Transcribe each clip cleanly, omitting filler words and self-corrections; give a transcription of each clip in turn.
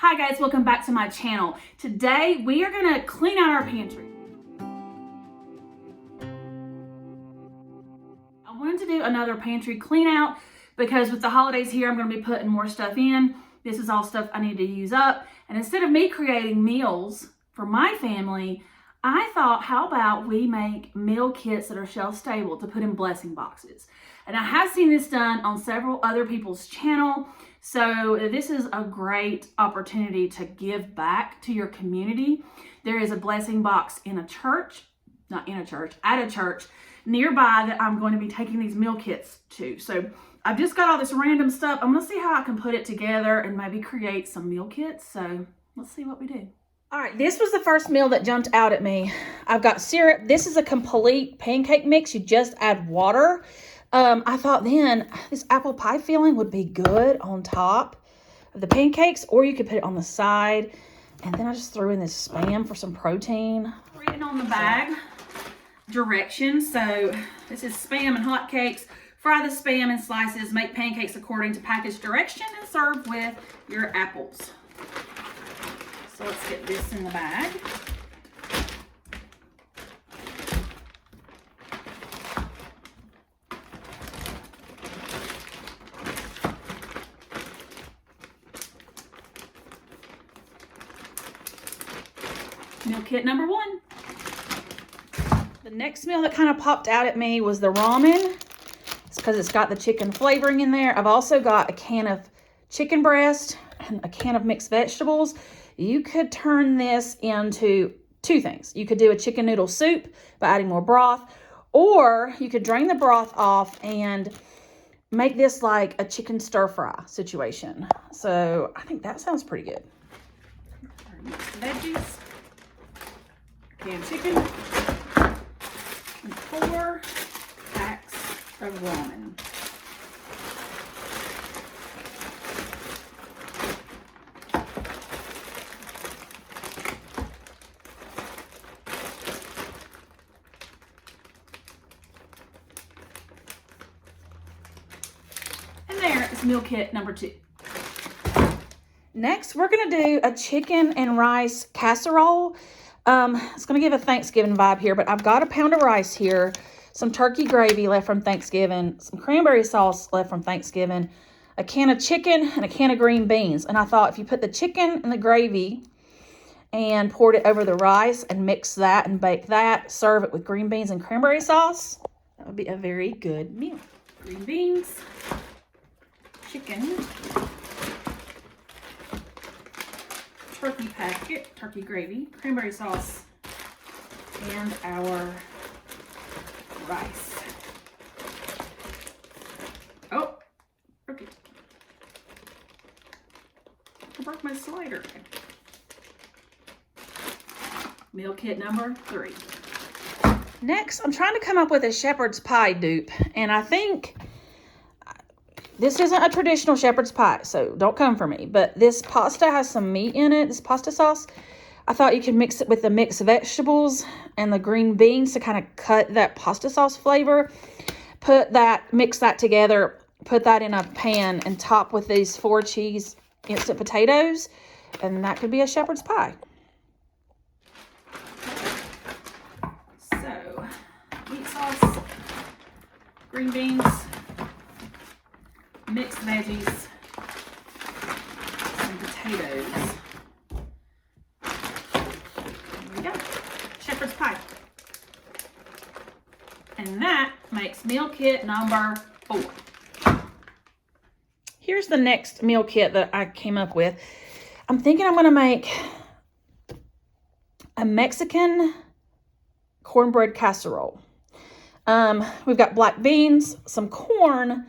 Hi guys, welcome back to my channel. Today we are gonna clean out our pantry. I wanted to do another pantry clean out because with the holidays here, I'm gonna be putting more stuff in. This is all stuff I need to use up. And instead of me creating meals for my family, I thought, how about we make meal kits that are shelf stable to put in blessing boxes. And I have seen this done on several other people's channel. So this is a great opportunity to give back to your community. There is a blessing box in a church, not in a church, at a church nearby that I'm going to be taking these meal kits to. So I've just got all this random stuff. I'm gonna see how I can put it together and maybe create some meal kits. So let's see what we do. All right, this was the first meal that jumped out at me. I've got syrup. This is a complete pancake mix. You just add water. I thought then this apple pie filling would be good on top of the pancakes, or you could put it on the side. And then I just threw in this Spam for some protein. Written on the bag, directions. So this is Spam and hotcakes. Fry the Spam in slices, make pancakes according to package direction, and serve with your apples. So let's get this in the bag. Meal kit number 1. The next meal that kind of popped out at me was the ramen. It's because it's got the chicken flavoring in there. I've also got a can of chicken breast and a can of mixed vegetables. You could turn this into 2 things. You could do a chicken noodle soup by adding more broth, or you could drain the broth off and make this like a chicken stir fry situation. So I think that sounds pretty good. Veggies. Canned chicken, and 4 packs of ramen. And there is meal kit number 2. Next, we're gonna do a chicken and rice casserole. It's going to give a Thanksgiving vibe here, but I've got a pound of rice here, some turkey gravy left from Thanksgiving, some cranberry sauce left from Thanksgiving, a can of chicken, and a can of green beans. And I thought if you put the chicken in the gravy and poured it over the rice and mix that and bake that, serve it with green beans and cranberry sauce, that would be a very good meal. Green beans, chicken, turkey packet, turkey gravy, cranberry sauce, and our rice. Oh, okay. I broke my slider. Meal kit number 3. Next, I'm trying to come up with a shepherd's pie dupe, and I think this isn't a traditional shepherd's pie, so don't come for me. But this pasta has some meat in it, this pasta sauce. I thought you could mix it with the mixed vegetables and the green beans to kind of cut that pasta sauce flavor. Mix that together, put that in a pan and top with these 4 cheese instant potatoes. And that could be a shepherd's pie. So, meat sauce, green beans, mixed veggies, some potatoes. There we go. Shepherd's pie. And that makes meal kit number 4. Here's the next meal kit that I came up with. I'm thinking I'm going to make a Mexican cornbread casserole. We've got black beans, some corn,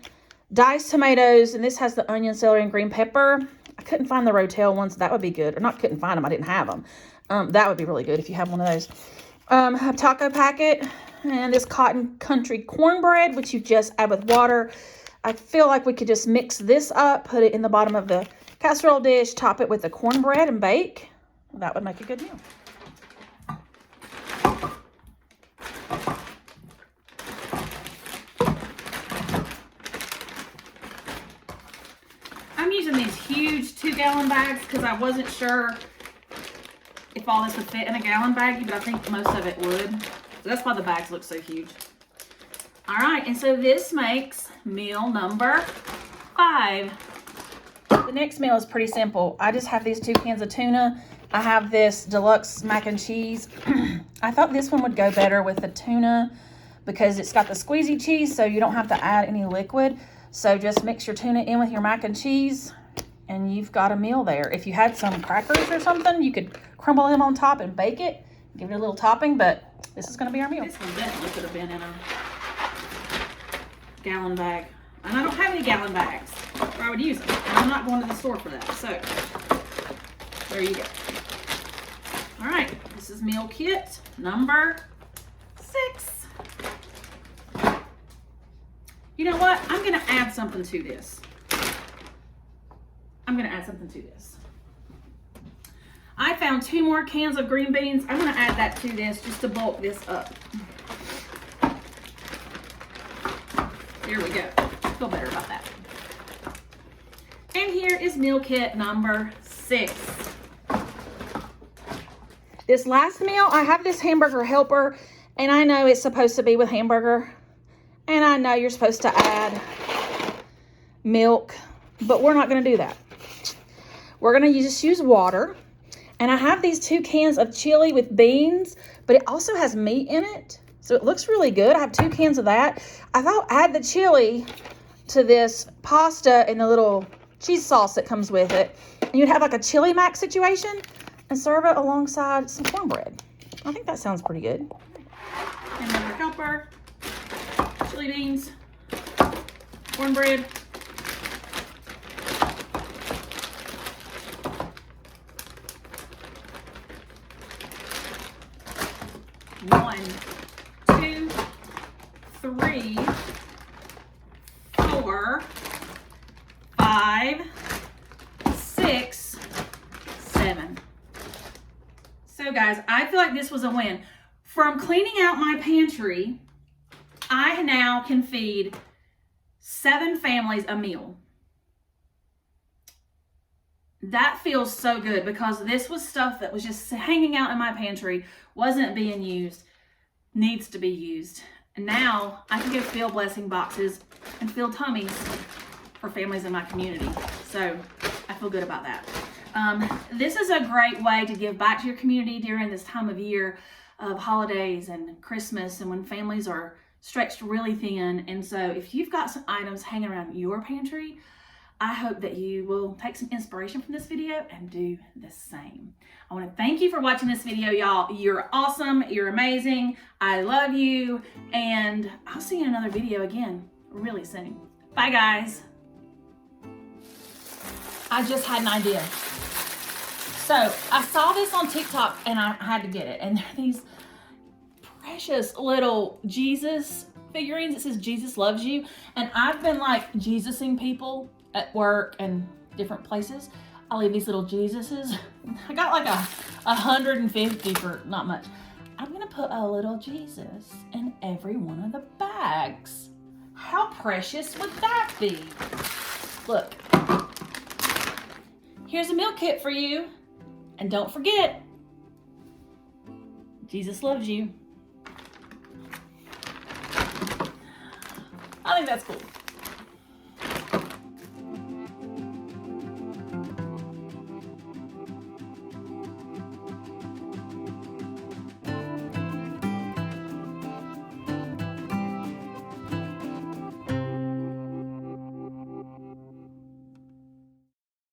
diced tomatoes, and this has the onion, celery, and green pepper. I couldn't find the Rotel ones. That would be good. Or not couldn't find them. I didn't have them. That would be really good if you have one of those. A taco packet and this cotton country cornbread, which you just add with water. I feel like we could just mix this up, put it in the bottom of the casserole dish, top it with the cornbread, and bake. That would make a good meal. I'm using these huge 2-gallon bags because I wasn't sure if all this would fit in a gallon baggie, but I think most of it would. So that's why the bags look so huge. All right, and so this makes meal number 5. The next meal is pretty simple. I just have these 2 cans of tuna. I have this deluxe mac and cheese. I thought this one would go better with the tuna because it's got the squeezy cheese, so you don't have to add any liquid. So just mix your tuna in with your mac and cheese, and you've got a meal there. If you had some crackers or something, you could crumble them on top and bake it, give it a little topping, but this is gonna be our meal. This one definitely could have been in a gallon bag. And I don't have any gallon bags where I would use them. And I'm not going to the store for that. So there you go. All right, this is meal kit number 6. You know what? I'm gonna add something to this. I found 2 more cans of green beans. I'm gonna add that to this just to bulk this up. There we go. Feel better about that. And here is meal kit number 6. This last meal, I have this hamburger helper, and I know it's supposed to be with hamburger, and I know you're supposed to add milk, but we're not going to do that. We're going to just use water, and I have these 2 cans of chili with beans, but it also has meat in it, so it looks really good. I have 2 cans of that. I thought add the chili to this pasta and the little cheese sauce that comes with it, and you'd have like a chili mac situation and serve it alongside some cornbread. I think that sounds pretty good. Hamburger helper, chili beans, cornbread. One, 2, 3, 4, 5, 6, 7. So guys, I feel like this was a win. From cleaning out my pantry, I now can feed 7 families a meal. That feels so good because this was stuff that was just hanging out in my pantry, wasn't being used, needs to be used. And now I can go fill blessing boxes and fill tummies for families in my community. So I feel good about that. This is a great way to give back to your community during this time of year of holidays and Christmas and when families are stretched really thin. And so if you've got some items hanging around your pantry, I hope that you will take some inspiration from this video and do the same. I want to thank you for watching this video, y'all. You're awesome. You're amazing. I love you. And I'll see you in another video again really soon. Bye, guys. I just had an idea. So I saw this on TikTok and I had to get it. And they're these precious little Jesus figurines. It says Jesus loves you. And I've been like Jesusing people at work and different places. I'll leave these little Jesuses. I got like 150 for not much. I'm gonna put a little Jesus in every one of the bags. How precious would that be? Look, here's a meal kit for you. And don't forget, Jesus loves you. I think that's cool.